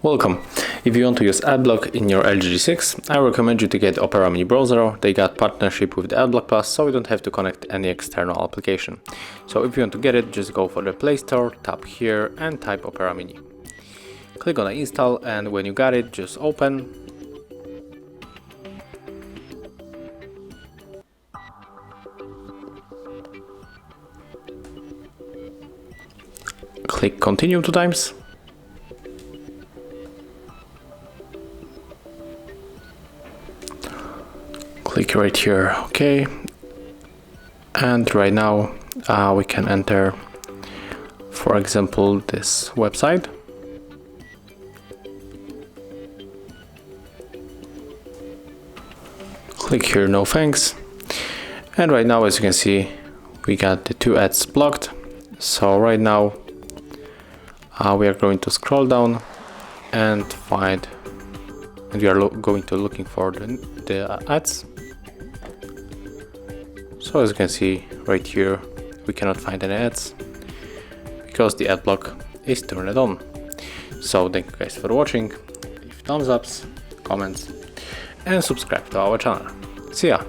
Welcome. If you want to use AdBlock in your LG G6, I recommend you to get Opera Mini Browser. They got partnership with the AdBlock Plus, so you don't have to connect any external application. So if you want to get it, just go for the Play Store, tap here and type Opera Mini. Click on install, and when you got it, just open. Click continue 2 times. Click right here, OK. And right now we can enter, for example, this website. Click here, no thanks. And right now, as you can see, we got the 2 ads blocked. So right now we are going to scroll down and find, and we are going to looking for the ads. So as you can see right here, we cannot find any ads because the ad block is turned on. So thank you guys for watching. Leave thumbs ups, comments, and subscribe to our channel. See ya!